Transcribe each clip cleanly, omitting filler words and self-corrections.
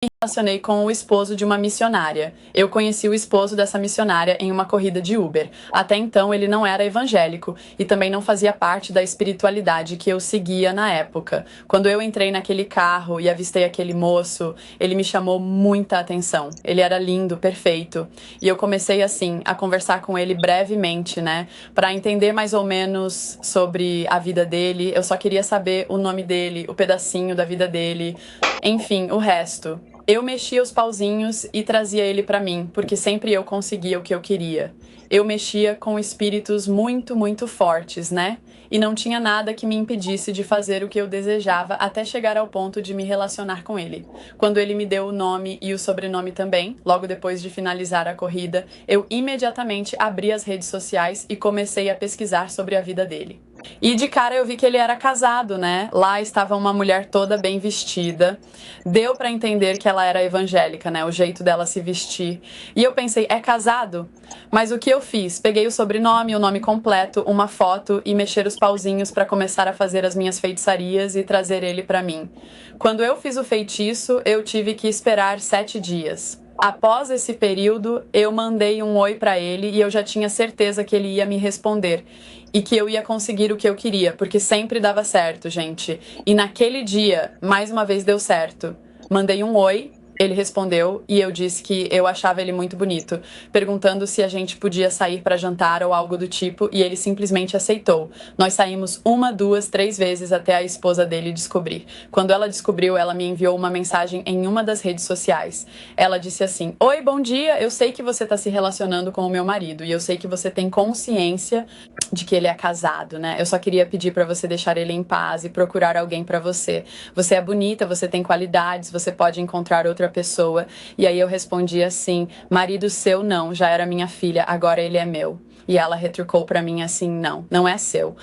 me relacionei com o esposo de uma missionária. Eu conheci o esposo dessa missionária em uma corrida de Uber. Até então ele não era evangélico e também não fazia parte da espiritualidade que eu seguia na época. Quando eu entrei naquele carro e avistei aquele moço, ele me chamou muita atenção. Ele era lindo, perfeito. E eu comecei assim a conversar com ele brevemente, né, para entender mais ou menos sobre a vida dele. Eu só queria saber o nome dele, o pedacinho da vida dele, enfim, o resto. Eu mexia os pauzinhos e trazia ele pra mim, porque sempre eu conseguia o que eu queria. Eu mexia com espíritos muito, muito fortes, né? E não tinha nada que me impedisse de fazer o que eu desejava até chegar ao ponto de me relacionar com ele. Quando ele me deu o nome e o sobrenome também, logo depois de finalizar a corrida, eu imediatamente abri as redes sociais e comecei a pesquisar sobre a vida dele. E de cara eu vi que ele era casado, né? Lá estava uma mulher toda bem vestida. Deu pra entender que ela era evangélica, né? O jeito dela se vestir. E eu pensei, é casado? Mas o que eu fiz? Peguei o sobrenome, o nome completo, uma foto e mexer os pauzinhos pra começar a fazer as minhas feitiçarias e trazer ele pra mim. Quando eu fiz o feitiço, eu tive que esperar 7 dias. Após esse período, eu mandei um oi pra ele e eu já tinha certeza que ele ia me responder e que eu ia conseguir o que eu queria, porque sempre dava certo, gente. E naquele dia, mais uma vez deu certo. Mandei um oi, ele respondeu e eu disse que eu achava ele muito bonito, perguntando se a gente podia sair para jantar ou algo do tipo, e ele simplesmente aceitou. Nós saímos 1, 2, 3 vezes até a esposa dele descobrir. Quando ela descobriu, ela me enviou uma mensagem em uma das redes sociais. Ela disse assim: "Oi, bom dia, eu sei que você está se relacionando com o meu marido e eu sei que você tem consciência de que ele é casado, né? Eu só queria pedir para você deixar ele em paz e procurar alguém para você. Você é bonita, você tem qualidades, você pode encontrar outra pessoa." E aí eu respondi assim: "Marido seu não, já era minha filha, agora ele é meu." E ela retrucou pra mim assim: "Não, não é seu."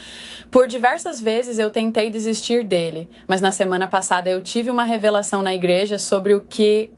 Por diversas vezes eu tentei desistir dele, mas na semana passada eu tive uma revelação na igreja sobre o que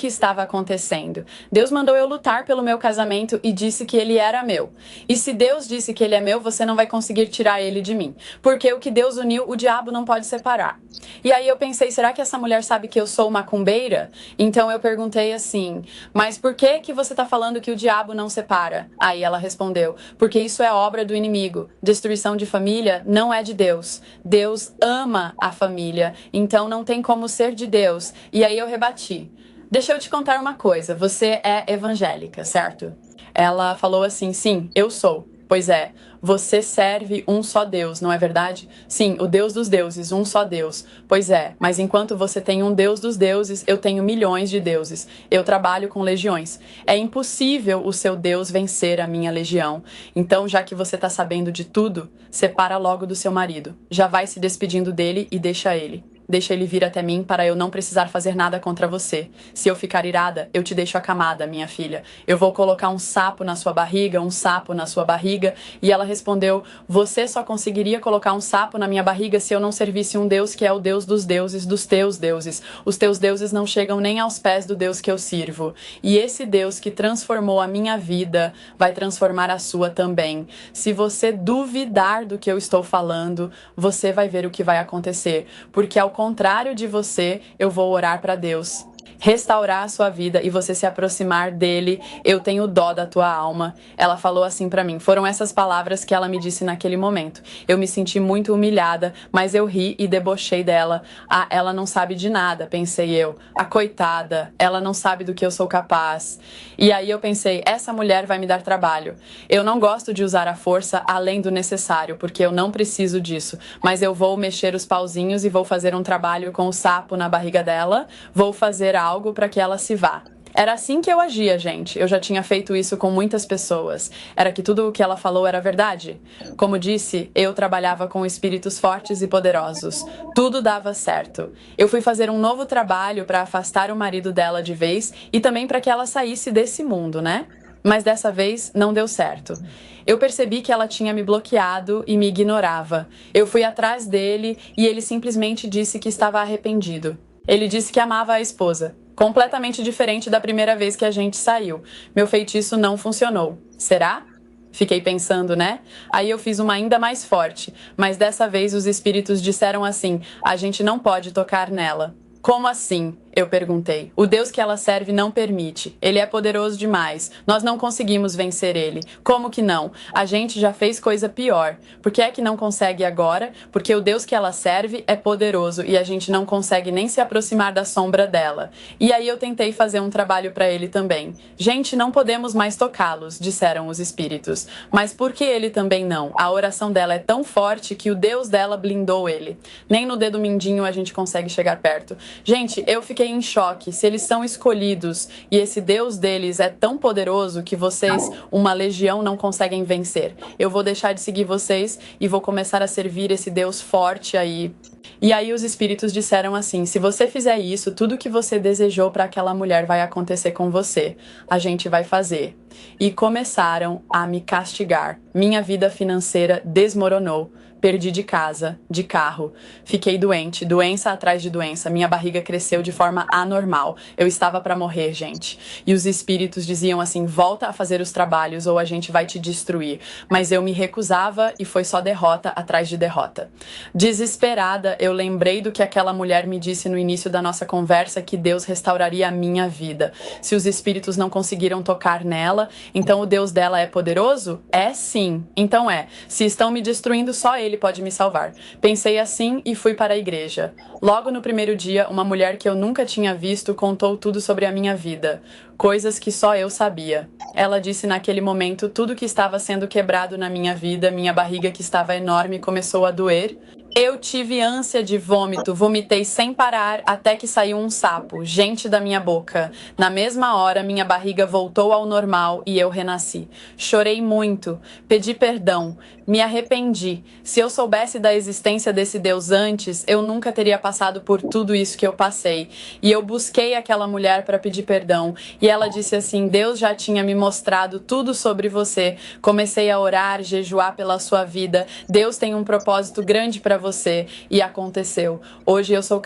estava acontecendo. Deus mandou eu lutar pelo meu casamento e disse que ele era meu. E se Deus disse que ele é meu, você não vai conseguir tirar ele de mim, porque o que Deus uniu, o diabo não pode separar. E aí eu pensei, será que essa mulher sabe que eu sou macumbeira? Então eu perguntei assim: "Mas por que que você tá falando que o diabo não separa?" Aí ela respondeu: "Porque isso é obra do inimigo. Destruição de família não é de Deus. Deus ama a família, então não tem como ser de Deus." E aí eu rebati: "Deixa eu te contar uma coisa, você é evangélica, certo?" Ela falou assim: "Sim, eu sou." "Pois é, você serve um só Deus, não é verdade?" "Sim, o Deus dos deuses, um só Deus." "Pois é, mas enquanto você tem um Deus dos deuses, eu tenho milhões de deuses. Eu trabalho com legiões. É impossível o seu Deus vencer a minha legião. Então, já que você tá sabendo de tudo, separa logo do seu marido. Já vai se despedindo dele e deixa ele. Deixa ele vir até mim para eu não precisar fazer nada contra você. Se eu ficar irada, eu te deixo acamada, minha filha. Eu vou colocar um sapo na sua barriga, um sapo na sua barriga." E ela respondeu: "Você só conseguiria colocar um sapo na minha barriga se eu não servisse um Deus que é o Deus dos deuses, dos teus deuses. Os teus deuses não chegam nem aos pés do Deus que eu sirvo. E esse Deus que transformou a minha vida vai transformar a sua também. Se você duvidar do que eu estou falando, você vai ver o que vai acontecer. Porque ao contrário de você, eu vou orar para Deus restaurar a sua vida e você se aproximar dele. Eu tenho dó da tua alma." Ela falou assim pra mim. Foram essas palavras que ela me disse naquele momento. Eu me senti muito humilhada, mas eu ri e debochei dela. "Ah, ela não sabe de nada", pensei eu. "A coitada, ela não sabe do que eu sou capaz." E aí eu pensei, essa mulher vai me dar trabalho. Eu não gosto de usar a força além do necessário, porque eu não preciso disso. Mas eu vou mexer os pauzinhos e vou fazer um trabalho com o sapo na barriga dela. Vou fazer algo para que ela se vá. Era assim que eu agia, gente. Eu já tinha feito isso com muitas pessoas. Era que tudo o que ela falou era verdade. Como disse, eu trabalhava com espíritos fortes e poderosos. Tudo dava certo. Eu fui fazer um novo trabalho para afastar o marido dela de vez e também para que ela saísse desse mundo, né? Mas dessa vez não deu certo. Eu percebi que ela tinha me bloqueado e me ignorava. Eu fui atrás dele e ele simplesmente disse que estava arrependido. Ele disse que amava a esposa. Completamente diferente da primeira vez que a gente saiu. Meu feitiço não funcionou. Será? Fiquei pensando, né? Aí eu fiz uma ainda mais forte. Mas dessa vez os espíritos disseram assim: "A gente não pode tocar nela." "Como assim?" Eu perguntei. O Deus que ela serve não permite. Ele é poderoso demais. Nós não conseguimos vencer ele. Como que não? A gente já fez coisa pior. Por que é que não consegue agora? Porque o Deus que ela serve é poderoso e a gente não consegue nem se aproximar da sombra dela. E aí eu tentei fazer um trabalho para ele também. Gente, não podemos mais tocá-los, disseram os espíritos. Mas por que ele também não? A oração dela é tão forte que o Deus dela blindou ele. Nem no dedo mindinho a gente consegue chegar perto. Gente, eu fiquei em choque. Se eles são escolhidos e esse Deus deles é tão poderoso que vocês, uma legião, não conseguem vencer. Eu vou deixar de seguir vocês e vou começar a servir esse Deus forte aí. E aí os espíritos disseram assim: se você fizer isso, tudo que você desejou para aquela mulher vai acontecer com você. A gente vai fazer. E começaram a me castigar. Minha vida financeira desmoronou. Perdi de casa, de carro. Fiquei doente, doença atrás de doença. Minha barriga cresceu de forma anormal. Eu estava para morrer, gente. E os espíritos diziam assim: volta a fazer os trabalhos ou a gente vai te destruir. Mas eu me recusava e foi só derrota atrás de derrota. Desesperada, eu lembrei do que aquela mulher me disse no início da nossa conversa, que Deus restauraria a minha vida. Se os espíritos não conseguiram tocar nela, então o Deus dela é poderoso? É sim. Então se estão me destruindo, só ele pode me salvar. Pensei assim e fui para a igreja. Logo no primeiro dia, uma mulher que eu nunca tinha visto contou tudo sobre a minha vida. Coisas que só eu sabia. Ela disse naquele momento tudo que estava sendo quebrado na minha vida, minha barriga que estava enorme começou a doer. Eu tive ânsia de vômito, vomitei sem parar até que saiu um sapo, gente da minha boca. Na mesma hora, minha barriga voltou ao normal e eu renasci. Chorei muito, pedi perdão, me arrependi. Se eu soubesse da existência desse Deus antes, eu nunca teria passado por tudo isso que eu passei. E eu busquei aquela mulher para pedir perdão. E ela disse assim: Deus já tinha me mostrado tudo sobre você. Comecei a orar, jejuar pela sua vida. Deus tem um propósito grande para você. E aconteceu. Hoje eu sou